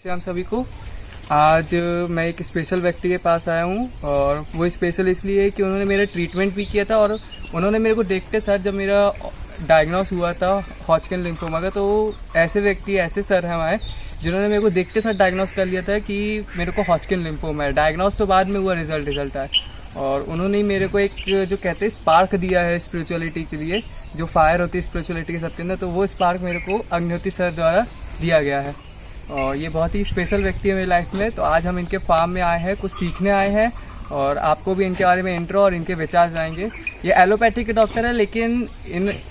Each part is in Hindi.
हम सभी को आज मैं एक स्पेशल व्यक्ति के पास आया हूँ और वो स्पेशल इसलिए कि उन्होंने मेरा ट्रीटमेंट भी किया था और उन्होंने मेरे को देखते साथ जब मेरा डायग्नोस हुआ था हॉजकिन लिम्फोमा का, तो ऐसे व्यक्ति ऐसे सर हैं हमारे जिन्होंने मेरे को देखते साथ डायग्नोस कर लिया था कि मेरे को हॉजकिन लिम्फोमा है। डायग्नोस तो बाद में हुआ, रिजल्ट आया और उन्होंने मेरे को एक जो कहते हैं स्पार्क दिया है स्पिरिचुअलिटी के लिए, जो फायर होती है स्पिरिचुअलिटी के सबके अंदर, तो वो स्पार्क मेरे को अग्निहोत्री सर द्वारा दिया गया है और ये बहुत ही स्पेशल व्यक्ति है मेरी लाइफ में। तो आज हम इनके फार्म में आए हैं, कुछ सीखने आए हैं और आपको भी इनके बारे में इंट्रो और इनके विचार जाएंगे। ये एलोपैथी के डॉक्टर है लेकिन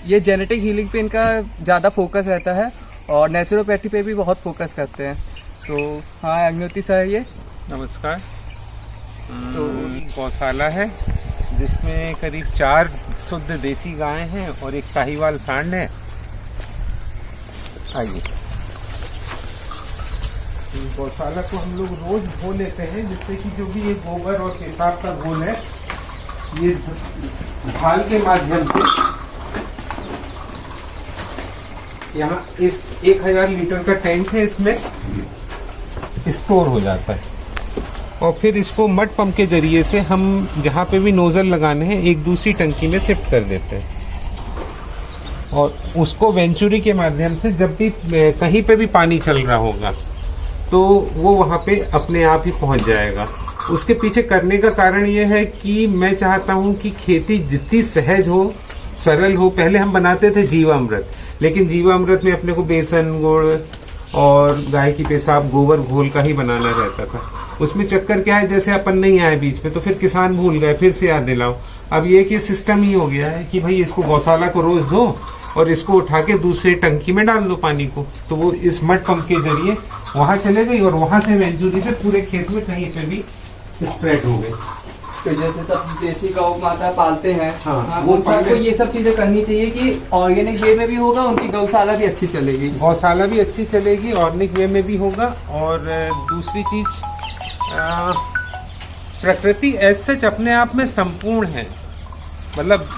ये जेनेटिक हीलिंग पे इनका ज़्यादा फोकस रहता है और नेचुरोपैथी पे भी बहुत फोकस करते हैं। तो हाँ, अग्निहोत्री सर ये नमस्कार। तो गौशाला है जिसमें करीब 4 शुद्ध देसी गायें हैं और एक साहिवाल सांड है। आइए, गौशाला को हम लोग रोज धो लेते हैं जिससे कि जो भी ये गोबर और पेशाब का घोल है ये ढाल के माध्यम से यहाँ इस 1000 लीटर का टैंक है, इसमें स्टोर हो जाता है और फिर इसको मड पंप के जरिए से हम जहाँ पे भी नोजल लगाने हैं एक दूसरी टंकी में शिफ्ट कर देते हैं और उसको वेंचुरी के माध्यम से जब भी कहीं पे भी पानी चल रहा होगा तो वो वहाँ पे अपने आप ही पहुँच जाएगा। उसके पीछे करने का कारण ये है कि मैं चाहता हूँ कि खेती जितनी सहज हो, सरल हो। पहले हम बनाते थे जीवामृत, लेकिन जीवामृत में अपने को बेसन, गुड़ और गाय की पेशाब, गोबर, घोल का ही बनाना रहता था। उसमें चक्कर क्या है, जैसे अपन नहीं आए बीच में तो फिर किसान भूल गए, फिर से याद दिलाओ। अब ये कि सिस्टम ही हो गया है कि भाई इसको गौशाला को रोज दो और इसको उठा के दूसरे टंकी में डाल दो पानी को, तो वो इस मड पंप के जरिए वहां चले गई और वहां से वेंचुरी से पूरे खेत में कहीं पे भी स्प्रेड हो गई। तो जैसे सब देसी गौ माता पालते हैं, हाँ, वो सबको ये सब चीजें करनी चाहिए कि ऑर्गेनिक वे में भी होगा, उनकी गौशाला भी अच्छी चलेगी। गौशाला भी अच्छी चलेगी, ऑर्गेनिक वे में भी होगा। और दूसरी चीज, प्रकृति एज सच अपने आप में संपूर्ण है। मतलब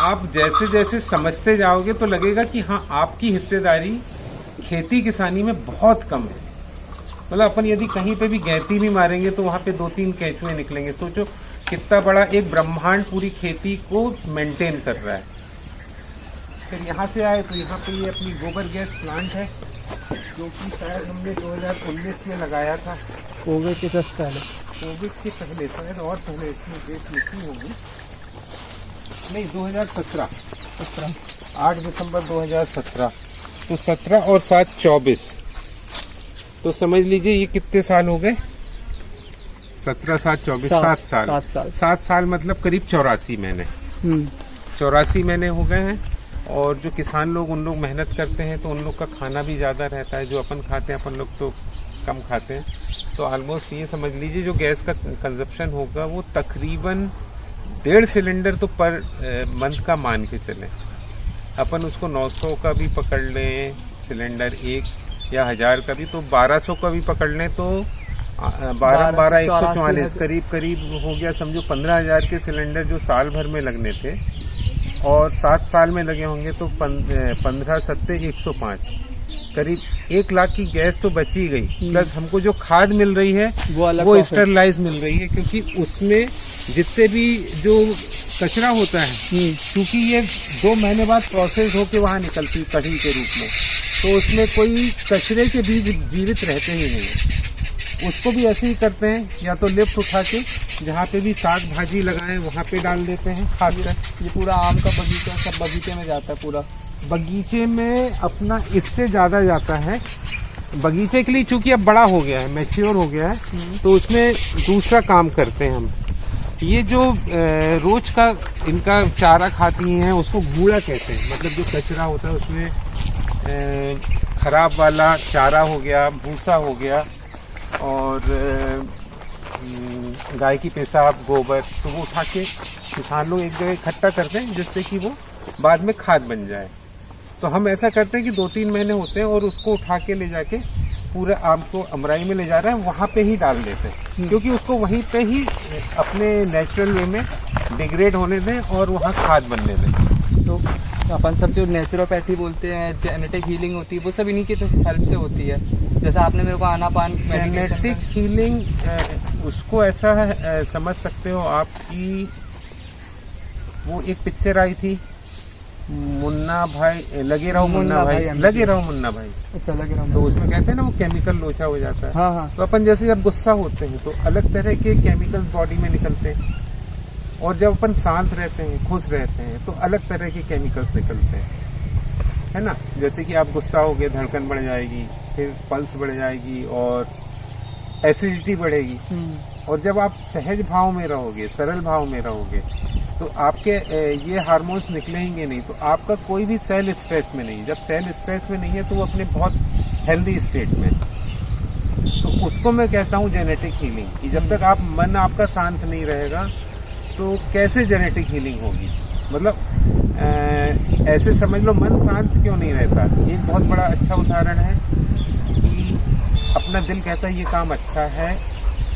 आप जैसे जैसे समझते जाओगे तो लगेगा कि हाँ, आपकी हिस्सेदारी खेती किसानी में बहुत कम है। मतलब अपन यदि कहीं पे भी गैती भी मारेंगे तो वहां पे 2-3 केंचुए निकलेंगे। सोचो कितना बड़ा एक ब्रह्मांड पूरी खेती को मेंटेन कर रहा है। फिर यहाँ से आए तो यहाँ पे ये अपनी गोबर गैस प्लांट है जो कि शायद हमने 2019 में लगाया था। कोविड के जस्ट पहले, कोविड के पहले शायद, और पहले इसमें डेट लिखी होगी, नहीं 2017, 8 दिसंबर 2017। तो 17 और 7 24, तो समझ लीजिए ये कितने साल हो गए। 17, 7, 24, 7 साल। 7 साल मतलब करीब 84 महीने। 84 महीने हो गए हैं। और जो किसान लोग, उन लोग मेहनत करते हैं तो उन लोग का खाना भी ज़्यादा रहता है। जो अपन खाते हैं, अपन लोग तो कम खाते हैं। तो ऑलमोस्ट ये समझ लीजिए जो गैस का कंजप्शन होगा वो तकरीबन 1.5 सिलेंडर तो पर मंथ का मान के चले। अपन उसको 900 का भी पकड़ लें सिलेंडर एक, या 1000 का भी, तो 1200 का भी पकड़ लें तो 12 144 करीब हो गया। समझो 15,000 के सिलेंडर जो साल भर में लगने थे और 7 साल में लगे होंगे तो 15 7 105, करीब 1 लाख की गैस तो बची गई। प्लस हमको जो खाद मिल रही है वो स्टरलाइज मिल रही है, क्योंकि उसमें जितने भी जो कचरा होता है, क्योंकि ये 2 महीने बाद प्रोसेस होके वहाँ निकलती कढ़ी के रूप में, तो उसमें कोई कचरे के बीज जीवित रहते ही नहीं। उसको भी ऐसे ही करते हैं, या तो लिफ्ट उठा के जहाँ पे भी साग भाजी लगाए वहाँ पे डाल देते हैं। खासकर ये पूरा आम का बगीचा सब बगीचे में जाता है। पूरा बगीचे में अपना इससे ज़्यादा जाता है। बगीचे के लिए चूंकि अब बड़ा हो गया है, मैच्योर हो गया है, तो उसमें दूसरा काम करते हैं हम। ये जो रोज का इनका चारा खाती हैं उसको घूड़ा कहते हैं। मतलब जो कचरा होता है उसमें खराब वाला चारा हो गया, भूसा हो गया और गाय की पेशाब, गोबर, तो वो उठा के किसान लोग एक जगह इकट्ठा करते हैं जिससे कि वो बाद में खाद बन जाए। तो हम ऐसा करते हैं कि 2-3 महीने होते हैं और उसको उठा के ले जाके पूरे आम को अमराई में ले जा रहे हैं, वहाँ पे ही डाल देते हैं, क्योंकि उसको वहीं पे ही अपने नेचुरल वे में डिग्रेड होने दें और वहाँ खाद बनने दें। तो अपन सब जो नेचुरोपैथी बोलते हैं, जेनेटिक हीलिंग होती है, वो सब इन्हीं की हेल्प से होती है। जैसे आपने मेरे को आनापान जेनेटिक हीलिंग उसको ऐसा समझ सकते हो आप कि वो एक पिक्चर आई थी मुन्ना भाई, लगे रहो मुन्ना भाई, लगे रहो मुन्ना भाई। अच्छा, लगे रहा तो उसमें कहते हैं ना वो केमिकल लोचा हो जाता है। हाँ हाँ। तो अपन जैसे जब गुस्सा होते हैं तो अलग तरह के केमिकल्स बॉडी में निकलते हैं, और जब अपन शांत रहते हैं, खुश रहते हैं, तो अलग तरह के केमिकल्स निकलते हैं, है ना। जैसे कि आप गुस्सा हो गए, धड़कन बढ़ जाएगी, फिर पल्स बढ़ जाएगी और एसिडिटी बढ़ेगी। और जब आप सहज भाव में रहोगे, सरल भाव में रहोगे, तो आपके ये हार्मोन्स निकलेंगे नहीं, तो आपका कोई भी सेल स्ट्रेस में नहीं। जब सेल स्ट्रेस में नहीं है तो वो अपने बहुत हेल्दी स्टेट में, तो उसको मैं कहता हूँ जेनेटिक हीलिंग। कि जब तक आप मन आपका शांत नहीं रहेगा तो कैसे जेनेटिक हीलिंग होगी। मतलब ऐसे समझ लो, मन शांत क्यों नहीं रहता। एक बहुत बड़ा अच्छा उदाहरण है कि अपना दिल कहता है ये काम अच्छा है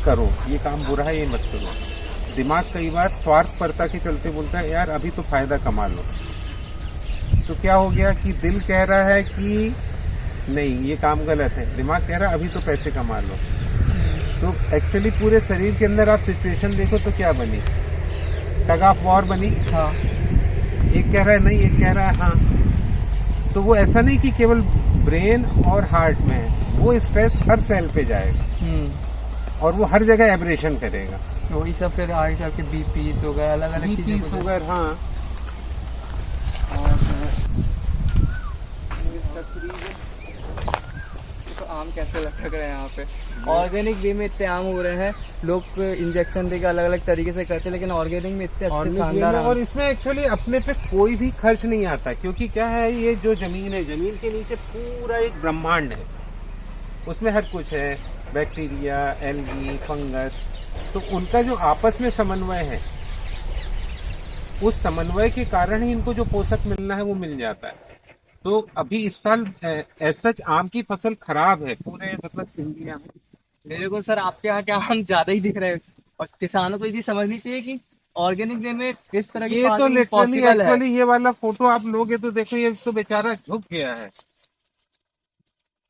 करो, ये काम बुरा है ये मत करो। दिमाग कई बार स्वार्थपरता के चलते बोलता है यार अभी तो फायदा कमा लो। तो क्या हो गया कि दिल कह रहा है कि नहीं ये काम गलत है, दिमाग कह रहा है अभी तो पैसे कमा लो। तो एक्चुअली पूरे शरीर के अंदर आप सिचुएशन देखो तो क्या बनी, टग ऑफ वॉर बनी। हाँ। एक कह रहा है नहीं, एक कह रहा है हाँ। तो वो ऐसा नहीं कि केवल ब्रेन और हार्ट में है, वो स्ट्रेस हर सेल पे जाएगा और वो हर जगह एब्रेशन करेगा। वही सब फिर आगे चल के बीपीस हो गए, अलग अलग चीजें शुगर। हाँ। तो आम कैसे लटक रहे हैं यहाँ पे। ऑर्गेनिक वे में इतने आम हो रहे हैं, लोग इंजेक्शन देकर अलग अलग तरीके से करते हैं, लेकिन ऑर्गेनिक में इतने अच्छे शानदार। और इसमें एक्चुअली अपने पे कोई भी खर्च नहीं आता, क्योंकि क्या है ये जो जमीन है, जमीन के नीचे पूरा एक ब्रह्मांड है, उसमें हर कुछ है, बैक्टीरिया, एल्गी, फंगस। तो उनका जो आपस में समन्वय है, उस समन्वय के कारण ही इनको जो पोषक मिलना है वो मिल जाता है। तो अभी इस साल सच आम की फसल खराब है पूरे मतलब इंडिया में। मेरे को सर आपके यहाँ क्या आम ज्यादा ही दिख रहे हैं, और किसानों को ये चीज समझनी चाहिए कि ऑर्गेनिक वे में इस तरह की ये तो फार्मिंग लिटरली पॉसिबल है। एक्चुअली ये वाला फोटो आप लोगे तो देखो ये तो बेचारा झुक गया है,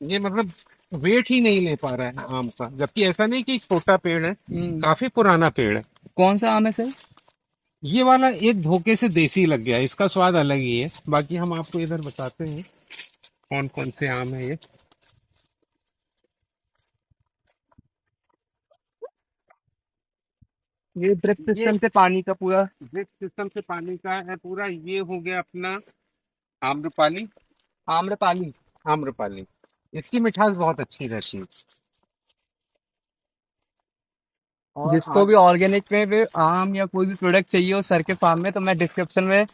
ये मतलब वेट ही नहीं ले पा रहा है आम का। जबकि ऐसा नहीं कि छोटा पेड़ है, काफी पुराना पेड़ है। कौन सा आम है सर? ये वाला एक धोखे से देसी लग गया, इसका स्वाद अलग ही है। बाकी हम आपको इधर बताते हैं कौन कौन से आम है ये ड्रिप सिस्टम से पानी का पूरा, ड्रिप सिस्टम से पानी का है पूरा। ये हो गया अपना आम्रपाली। आम्रपाली। आम्रपाली, इसकी मिठास बहुत अच्छी रहती है। और जिसको भी ऑर्गेनिक में भी आम या कोई भी प्रोडक्ट चाहिए हो सर के फार्म में, तो मैं डिस्क्रिप्शन में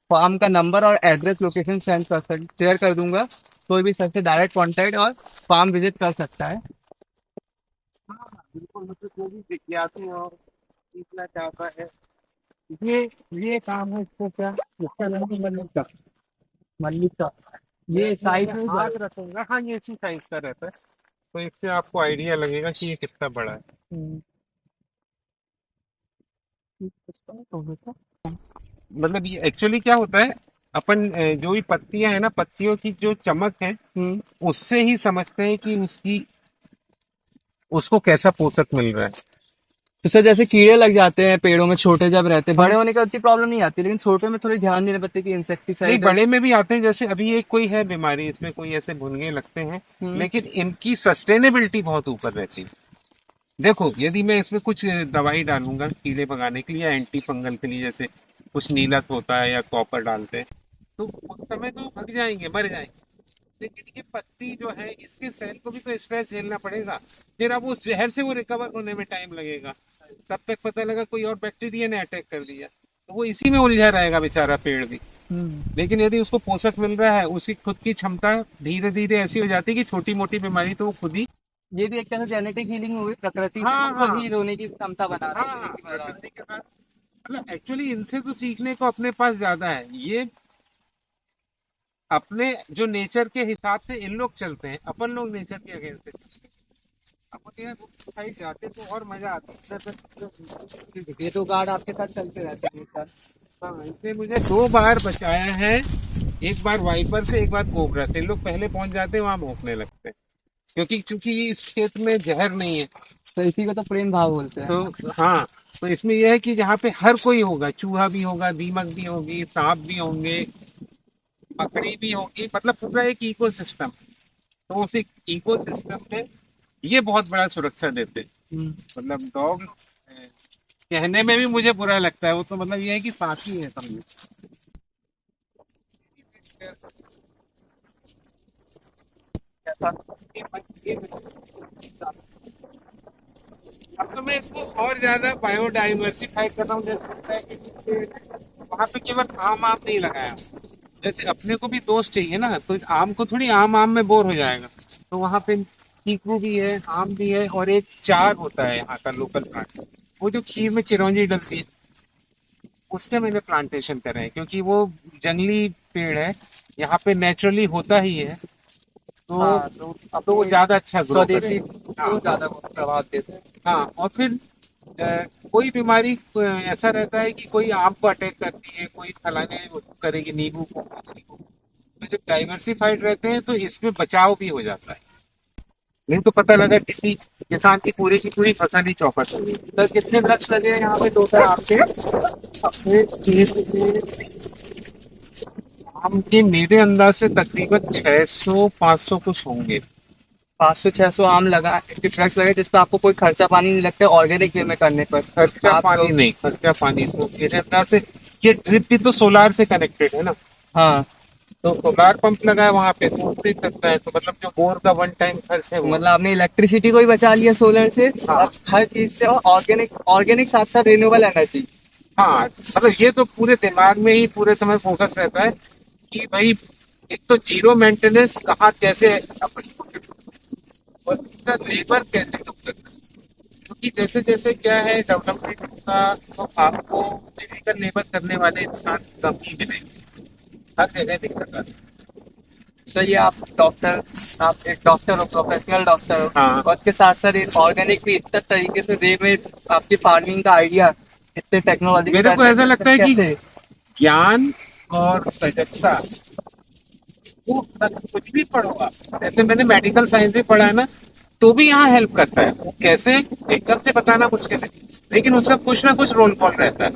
फार्म का नंबर और एड्रेस लोकेशन शेयर कर दूंगा। कोई भी सर से डायरेक्ट कांटेक्ट और फार्म विजिट कर सकता है। बिल्कुल, मतलब जो भी जिज्ञासु और सीखना चाहता है, ये ये काम है। इसको क्या, इसका नाम है मल्लिका। मल्लिका। ये साइज में हाथ रखूंगा, हाँ ये इसी साइज का रहता है, तो इससे आपको आइडिया लगेगा कि ये कितना बड़ा है। मतलब ये एक्चुअली क्या होता है, अपन जो भी पत्तियां है ना, पत्तियों की जो चमक है उससे ही समझते हैं कि उसको कैसा पोषक मिल रहा है। तो सर जैसे कीड़े लग जाते हैं पेड़ों में छोटे जब रहते हैं, बड़े होने का उतनी प्रॉब्लम नहीं आती, लेकिन छोटे में थोड़ी ध्यान देना पड़ती है कि नहीं, इंसेक्टिसाइड। बड़े में भी आते हैं। जैसे अभी एक कोई है बीमारी, इसमें कोई ऐसे भुनगे लगते हैं, लेकिन इनकी सस्टेनेबिलिटी बहुत ऊपर रहती है। देखो, यदि मैं इसमें कुछ दवाई डालूंगा कीड़े भगाने के लिए या एंटी फंगल के लिए, जैसे कुछ नीलत होता है या कॉपर डालते हैं, तो उस समय तो भग जाएंगे, मर जाएंगे। लेकिन ये पत्ती जो है, इसके सेल को भी तो स्ट्रेस झेलना पड़ेगा, फिर अब उस जहर से वो रिकवर होने में टाइम लगेगा। तब तक पता लगा कोई और बैक्टीरिया ने अटैक कर दिया, तो वो इसी में उलझा रहेगा बेचारा पेड़ भी। लेकिन यदि उसको पोषक मिल रहा है, उसकी खुद की क्षमता धीरे धीरे ऐसी हो जाती है कि छोटी मोटी बीमारी तो वो खुद ही। ये भी एक तरह से जेनेटिक हीलिंग हुई, प्रकृति से हील होने की क्षमता बना रही है। प्रकृति के साथ मतलब एक्चुअली इनसे तो सीखने को अपने पास ज्यादा है। ये अपने जो नेचर के हिसाब से इन लोग चलते हैं, अपन लोग नेचर के अगेंस्ट अपन यार साइड जाते तो और मजा आता है। ये तो गार्ड आपके साथ चलते रहते हैं। हाँ, इसने मुझे 2 बार बचाया है, एक बार वाइपर से, एक बार कोबरा से। लोग पहले पहुंच जाते हैं, वहां भौंकने लगते हैं, क्योंकि इस क्षेत्र में जहर नहीं है। तो इसी को तो प्रेम भाव बोलते हैं। तो हाँ, तो इसमें यह है कि यहाँ पे हर कोई होगा, चूहा भी होगा, दीमक भी होगी, सांप भी होंगे, मकड़ी भी होगी, मतलब पूरा एक इकोसिस्टम। तो उस इकोसिस्टम में ये बहुत बड़ा सुरक्षा देते हैं। मतलब डॉग कहने में भी मुझे बुरा लगता है, वो तो मतलब ये है कि साथी है समझो। अब तो मैं इसको और ज्यादा बायोडाइवर्सिफाई कर रहा हूँ, जैसे लगता है कि वहाँ पे केवल आम नहीं लगाया। जैसे अपने को भी दोस्त चाहिए ना, तो इस आम को थोड़ी आम में बोर हो जाएगा, तो वहाँ पे चीकू भी है, आम भी है, और एक चार होता है यहाँ का लोकल प्लांट, वो जो खीर में चिरौंजी डलती है, उसके मैंने प्लांटेशन करे हैं, क्योंकि वो जंगली पेड़ है, यहाँ पे नेचुरली होता ही है। तो हाँ, तो वो ज्यादा अच्छा ग्रो स्वदेशी करेगा। को हाँ, ज्यादा प्रभाव देते हैं। हाँ, और फिर कोई बीमारी ऐसा रहता है कि कोई आम को अटैक करती है, कोई फलाने वो करेगी, नींबू को, मछली को। तो जब डाइवर्सिफाइड रहते हैं तो इसमें बचाव भी हो जाता है। नहीं तो पता लगा किसी किसान की पूरी फसल ही चौपट हो गई। तो कितने वृक्ष लगे हैं यहाँ पे टोटल आपके? आम के मेरे अंदाज से तकरीबन 600-500 कुछ होंगे। 500-600 आम लगा, वृक्ष लगे, जिसपे आपको कोई खर्चा पानी नहीं लगता ऑर्गेनिक वे में करने पर। खर्चा आप पानी नहीं, खर्चा पानी तो मेरे अंदाज से, ये ड्रिप भी तो सोलार से कनेक्टेड है ना, हाँ, तो सोलार पंप लगा है वहां पे, तो उससे करता है। तो मतलब जो बोर का वन टाइम खर्च है वो, मतलब आपने इलेक्ट्रिसिटी को ही बचा लिया सोलर से, हाँ। और हर चीज से, ऑर्गेनिक साथ साथ रिन्यूएबल एनर्जी। हाँ, मतलब ये तो पूरे दिमाग में ही पूरे समय फोकस रहता है कि भाई एक तो जीरो मेंटेनेंस कहाँ कैसे अपन, और इसका लेबर कैसे कम करना, क्योंकि जैसे जैसे क्या है डेवलपमेंट होगा, तो आपको फिजिकल लेबर करने वाले इंसान कम ही मिलेंगे, हर जगह दिक्कत आती है। सही है, आप एक डॉक्टर हो, प्रोफेशनल डॉक्टर हो, हाँ। और उसके साथ साथ ऑर्गेनिक भी इतना तरीके से वे में आपकी फार्मिंग का आइडिया इतने टेक्नोलॉजी मेरे को ऐसा लगता है कि कैसे? ज्ञान और सजगता, वो कुछ भी पढ़ो आप, जैसे मैंने मेडिकल साइंस भी पढ़ा है ना, तो भी यहाँ हेल्प करता है। वो कैसे एकदम से बताना मुश्किल है, लेकिन उसका कुछ ना कुछ रोल कॉल रहता है।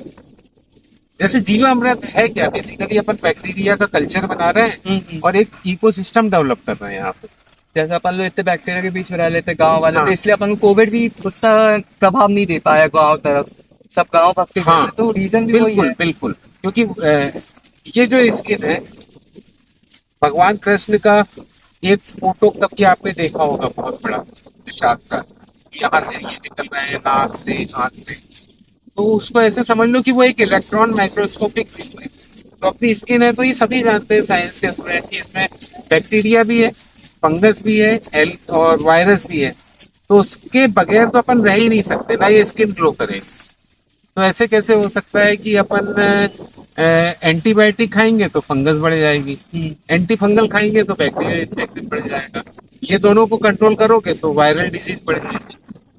जैसे जीवामृत है क्या, बेसिकली अपन बैक्टीरिया का कल्चर बना रहे हैं और एक इकोसिस्टम डेवलप कर रहे हैं यहाँ पे। जैसे अपन लोग इतने बैक्टीरिया के बीच में रह लेते गांव वाले, हाँ। तो इसलिए अपन को कोविड भी उतना प्रभाव नहीं दे पाया गांव तरफ, सब गांव पकड़े हाँ, तो रीजन भी वही बिल्कुल है। बिल्कुल, क्योंकि ये जो स्किन है, भगवान कृष्ण का एक फोटो कभी आपने देखा होगा, बहुत बड़ा निशान का, यहाँ से ये निकल रहे हैं, नाक से, हाथ से, तो उसको ऐसे समझ लो कि वो एक इलेक्ट्रॉन माइक्रोस्कोपिक है। तो अपनी स्किन है, तो ये सभी जानते हैं साइंस के स्टूडेंट कि इसमें बैक्टीरिया भी है, फंगस भी है, और वायरस भी है। तो उसके बगैर तो अपन रह ही नहीं सकते ना, ये स्किन ग्लो करेगी। तो ऐसे कैसे हो सकता है कि अपन एंटीबायोटिक खाएंगे तो फंगस बढ़ जाएगी, एंटी फंगल खाएंगे तो बैक्टीरिया इन्फेक्शन बढ़ जाएगा, ये दोनों को कंट्रोल करोगे तो वायरल डिसीज बढ़ जाएगी,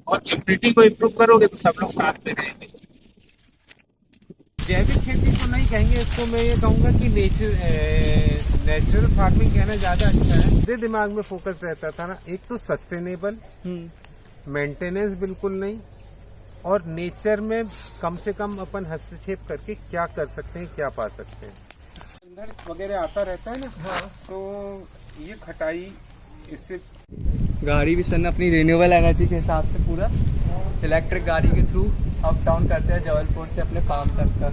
और इम्यूनिटी को इम्प्रूव करोगे तो सब लोग साथ में रहेंगे। जैविक खेती तो नहीं कहेंगे इसको, मैं ये कहूँगा कि नेचुरल फार्मिंग कहना ज़्यादा अच्छा है। मेरे दिमाग में फोकस रहता था ना, एक तो सस्टेनेबल, मेंटेनेंस बिल्कुल नहीं, और नेचर में कम से कम अपन हस्तक्षेप करके क्या कर सकते हैं, क्या पा सकते हैं। अंदर वगैरह आता रहता है ना, हाँ, तो ये खटाई इससे गाड़ी भी सर ने अपनी रिन्यूएबल एनर्जी के हिसाब से पूरा इलेक्ट्रिक गाड़ी के थ्रू अप डाउन करते हैं जबलपुर से अपने फार्म तक का।